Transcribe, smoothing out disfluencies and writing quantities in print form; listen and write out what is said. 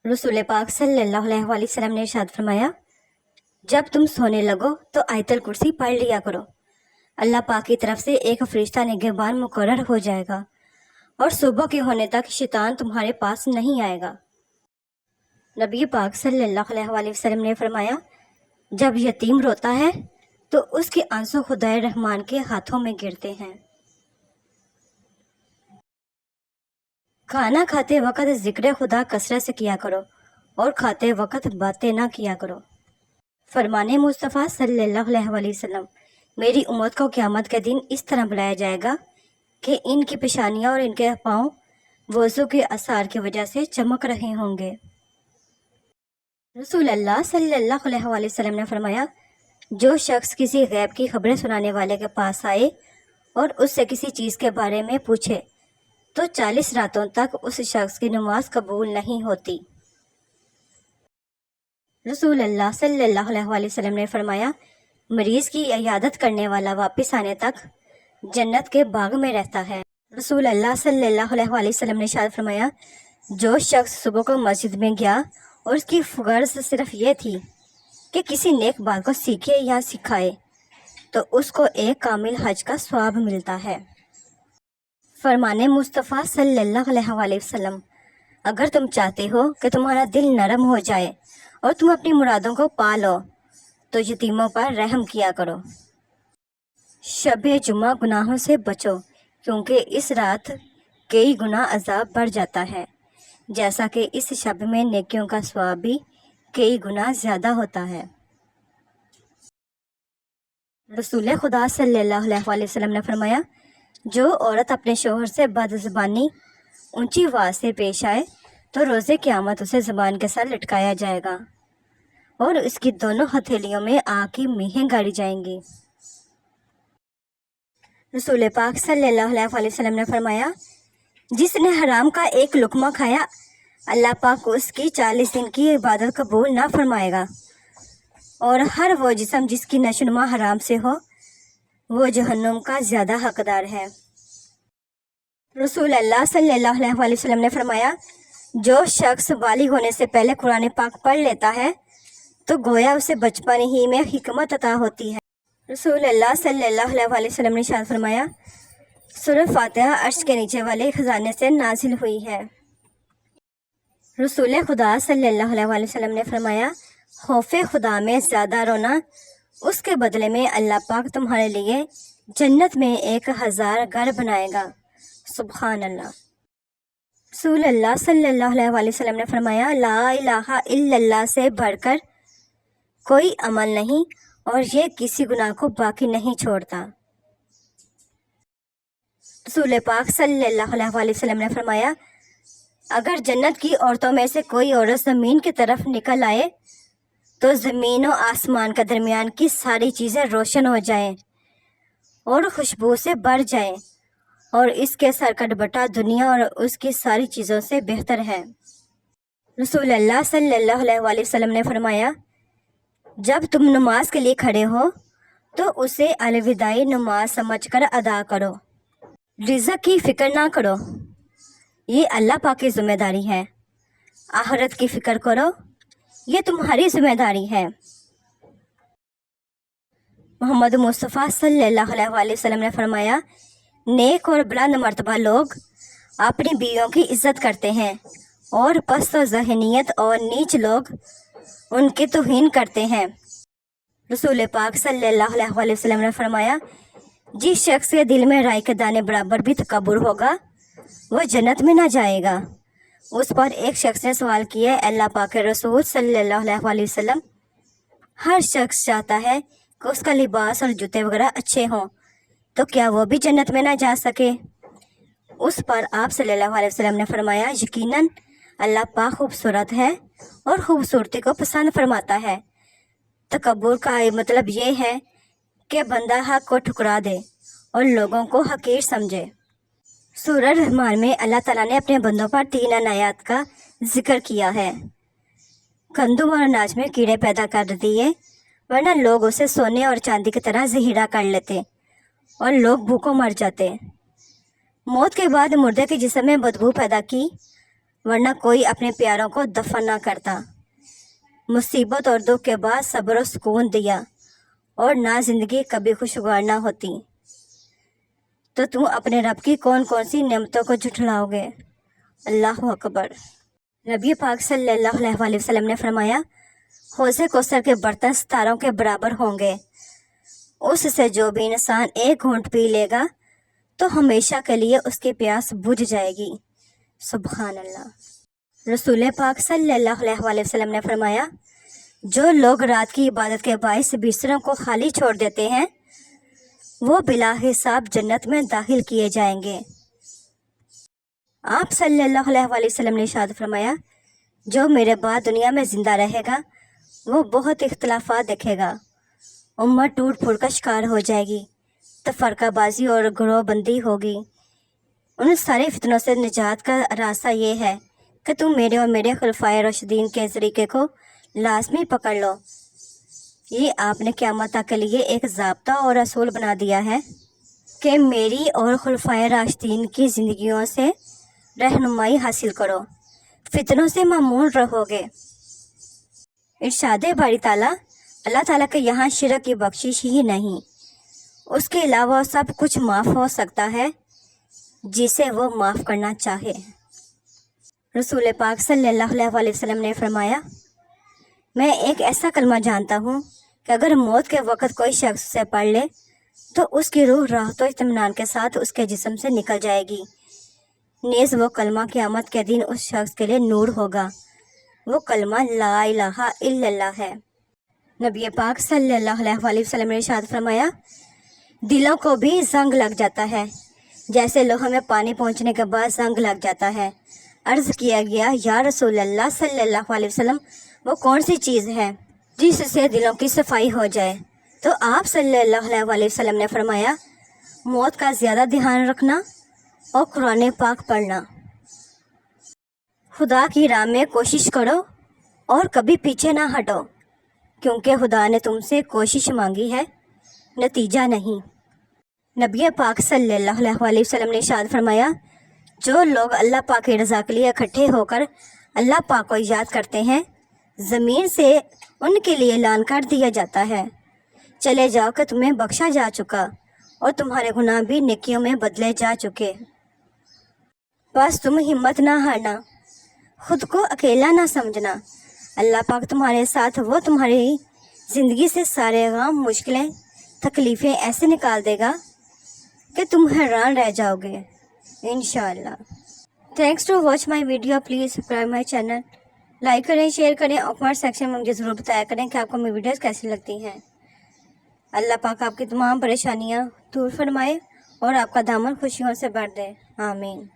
रसूल पाक सल्लल्लाहु अलैहि वसल्लम ने इरशाद फरमाया, जब तुम सोने लगो तो आयतल कुर्सी पढ़ लिया करो। अल्लाह पाक की तरफ से एक फरिश्ता निगहबान मुकर्रर हो जाएगा और सुबह के होने तक शैतान तुम्हारे पास नहीं आएगा। नबी पाक सल्लल्लाहु अलैहि वसल्लम ने फरमाया, जब यतीम रोता है तो उसके आंसू खुदाए रहमान के हाथों में गिरते हैं। खाना खाते वक्त जिक्र खुदा कसरत से किया करो और खाते वक्त बातें ना किया करो। फरमाने मुस्तफ़ा सल्लल्लाहु अलैहि वसल्लम, मेरी उम्मत को क़यामत के दिन इस तरह बुलाया जाएगा कि इनकी पेशानियाँ और इनके पाँव वज़ू के आसार की वजह से चमक रहे होंगे। रसूल अल्लाह सल्लल्लाहु अलैहि वसल्लम ने फरमाया, जो शख्स किसी गैब की खबरें सुनाने वाले के पास आए और उससे किसी चीज़ के बारे में पूछे तो 40 रातों तक उस शख्स की नमाज कबूल नहीं होती। रसूल अल्लाह सल्लल्लाहु अलैहि वसल्लम ने फरमाया, मरीज़ की इयादत करने वाला वापस आने तक जन्नत के बाग में रहता है। रसूल अल्लाह सल्लल्लाहु अलैहि वसल्लम ने इरशाद फरमाया, जो शख्स सुबह को मस्जिद में गया और उसकी गर्ज सिर्फ ये थी कि किसी नेक बात को सीखे या सिखाए तो उसको एक कामिल हज का सवाब मिलता है। फरमाने मुस्तफ़ा सल्लल्लाहु अलैहि वसल्लम, अगर तुम चाहते हो कि तुम्हारा दिल नरम हो जाए और तुम अपनी मुरादों को पा लो तो यतीमों पर रहम किया करो। शब-ए जुमा गुनाहों से बचो क्योंकि इस रात कई गुना अजाब बढ़ जाता है, जैसा कि इस शब में नेकियों का सवाब भी कई गुना ज़्यादा होता है। रसूल खुदा सल्लल्लाहु अलैहि वसल्लम ने फरमाया, जो औरत अपने शोहर से बदज़बानी ऊंची आवाज़ से पेश आए तो रोज़े क़यामत उसे ज़बान के साथ लटकाया जाएगा और उसकी दोनों हथेलियों में आग की मीहें गाड़ी जाएंगी। रसूल पाक सल्लल्लाहु अलैहि वसल्लम ने फरमाया, जिसने हराम का एक लुकमा खाया अल्लाह पाक उसकी 40 दिन की इबादत कबूल ना फरमाएगा और हर वो जिस्म जिसकी नशोनुमा हराम से हो वो जहन्नुम का ज़्यादा हकदार है। रसूल अल्लाह सल्लल्लाहु अलैहि वसल्लम ने फरमाया, जो शख्स बालिग होने से पहले कुरान पाक पढ़ लेता है तो गोया उसे बचपन ही में हिकमत अता होती है। रसूल अल्लाह सल्लल्लाहु अलैहि वसल्लम ने इरशाद फरमाया, सूरह फातिहा अर्श के नीचे वाले खजाने से नाजिल हुई है। रसूल खुदा सल्लल्लाहु अलैहि वसल्लम ने फरमाया, खौफे खुदा में ज़्यादा रोना, उसके बदले में अल्लाह पाक तुम्हारे लिए जन्नत में 1000 घर बनाएगा। सुभान अल्लाह। रसूल अल्लाह सल्लल्लाहु अलैहि वसल्लम ने फरमाया, ला इलाहा इल्लल्लाह से बढ़कर कोई अमल नहीं और ये किसी गुनाह को बाकी नहीं छोड़ता। रसूल पाक सल्लल्लाहु अलैहि वसल्लम ने फरमाया, अगर जन्नत की औरतों में से कोई औरत ज़मीन की तरफ निकल आए तो ज़मीन और आसमान के दरमियान की सारी चीज़ें रोशन हो जाएं और खुशबू से भर जाएं और इसके सरकट बटा दुनिया और उसकी सारी चीज़ों से बेहतर है। रसूल अल्लाह सल्लल्लाहु अलैहि वसल्लम ने फरमाया, जब तुम नमाज के लिए खड़े हो तो उसे अलविदाई नमाज समझकर अदा करो। रिज़्क़ की फ़िक्र ना करो, ये अल्लाह पाक की ज़िम्मेदारी है। आखिरत की फ़िक्र करो, ये तुम्हारी ज़िम्मेदारी है। मोहम्मद मुस्तफ़ा सल्लल्लाहु अलैहि वसल्लम ने फरमाया, नेक और बुलंद मर्तबा लोग अपनी बीवियों की इज़्ज़त करते हैं और पस्त ज़हनियत और नीच लोग उनकी तौहीन करते हैं। रसूल पाक सल्लल्लाहु अलैहि वसल्लम ने फरमाया, जिस शख्स के दिल में राई के दाने बराबर भी तकब्बुर होगा वो जन्नत में ना जाएगा। उस पर एक शख्स ने सवाल किया, अल्लाह पाक के रसूल सल्लल्लाहु अलैहि वसल्लम, हर शख्स चाहता है कि उसका लिबास और जूते वगैरह अच्छे हों, तो क्या वो भी जन्नत में ना जा सके? उस पर आप सल्लल्लाहु अलैहि वसल्लम ने फरमाया, यकीनन अल्लाह पाक खूबसूरत है और खूबसूरती को पसंद फरमाता है। तकब्बुर का मतलब ये है कि बंदा हक को ठुकरा दे और लोगों को हकीर समझे। सूरह रहमान में अल्लाह ताला ने अपने बंदों पर 3 अनायात का जिक्र किया है। गंदम और अनाज में कीड़े पैदा कर दिए, वरना लोग उसे सोने और चांदी की तरह जहीरा कर लेते और लोग भूखों मर जाते। मौत के बाद मुर्दे के जिस्म में बदबू पैदा की वरना कोई अपने प्यारों को दफन ना करता। मुसीबत और दुख के बाद सब्र और सुकून दिया और ना ज़िंदगी कभी खुशगवार ना होती, तो तुम अपने रब की कौन कौन सी नेमतों को झुठलाओगे। अल्लाह अकबर। नबी पाक सल्लल्लाहु अलैहि वसल्लम ने फरमाया, हौज़े कौसर के बर्तन सितारों के बराबर होंगे। उससे जो भी इंसान एक घूंट पी लेगा तो हमेशा के लिए उसकी प्यास बुझ जाएगी। सुभान अल्लाह। रसूल पाक सल्लल्लाहु अलैहि वसल्लम ने फरमाया, जो लोग रात की इबादत के बाइस बिस्तरों को खाली छोड़ देते हैं वो बिला हिसाब जन्नत में दाखिल किए जाएंगे। आप सल्लल्लाहु अलैहि वसल्लम ने इरशाद फरमाया, जो मेरे बाद दुनिया में ज़िंदा रहेगा वो बहुत इख्तलाफात देखेगा। उम्मत टूट फूट का शिकार हो जाएगी, तफरकाबाजी और ग्रोहबंदी होगी। उन सारे फितनों से निजात का रास्ता ये है कि तुम मेरे और मेरे खुलफाए राशिदीन के तरीके को लाजमी पकड़ लो। ये आपने क़यामत तक के लिए एक ज़ाब्ता और असूल बना दिया है कि मेरी और खुलफाए राशिदीन की ज़िंदगियों से रहनुमाई हासिल करो, फितनों से मामून रहोगे। इरशाद बारी ताला, अल्लाह ताला के यहाँ शिरक की बख्शिश ही नहीं, उसके अलावा सब कुछ माफ़ हो सकता है जिसे वो माफ़ करना चाहे। रसूल पाक सल्लल्लाहु अलैहि वसल्लम ने फरमाया, मैं एक ऐसा कलमा जानता हूँ कि अगर मौत के वक़्त कोई शख्स उसे पढ़ ले तो उसकी रूह राहत और इत्मीनान के साथ उसके जिस्म से निकल जाएगी। नेज़ वो कलमा क़यामत के दिन उस शख्स के लिए नूर होगा। वो कलमा ला इलाहा इल्लल्लाह है। नबी पाक सल्लल्लाहु अलैहि वसल्लम ने इरशाद फरमाया, दिलों को भी जंग लग जाता है जैसे लोहे में पानी पहुँचने के बाद जंग लग जाता है। अर्ज़ किया गया, या रसूल अल्लाह सल्लल्लाहु अलैहि वसल्लम, वो कौन सी चीज़ है जिससे दिलों की सफाई हो जाए? तो आप सल्लल्लाहु अलैहि वसल्लम ने फरमाया, मौत का ज़्यादा ध्यान रखना और कुरान पाक पढ़ना। खुदा की राह में कोशिश करो और कभी पीछे ना हटो, क्योंकि खुदा ने तुमसे कोशिश मांगी है, नतीजा नहीं। नबी पाक सल्लल्लाहु अलैहि वसल्लम ने इरशाद फरमाया, जो लोग अल्लाह पाक की रज़ा के लिए इकट्ठे होकर अल्लाह पाक को याद करते हैं, ज़मीन से उनके लिए ऐलान कर दिया जाता है, चले जाओ कि तुम्हें बख्शा जा चुका और तुम्हारे गुनाह भी नेकियों में बदले जा चुके। बस तुम हिम्मत ना हारना, खुद को अकेला ना समझना। अल्लाह पाक तुम्हारे साथ, वो तुम्हारी ज़िंदगी से सारे गम, मुश्किलें, तकलीफ़ें ऐसे निकाल देगा कि तुम हैरान रह जाओगे इंशाअल्लाह। Thanks to watch my video. Please subscribe my channel, like करें, शेयर करें और कमेंट सेक्शन में मुझे ज़रूर बताया करें कि आपको मेरी वीडियोस कैसी लगती हैं। अल्लाह पाक आपकी तमाम परेशानियां दूर फरमाए और आपका दामन खुशियों से भर दे। आमीन।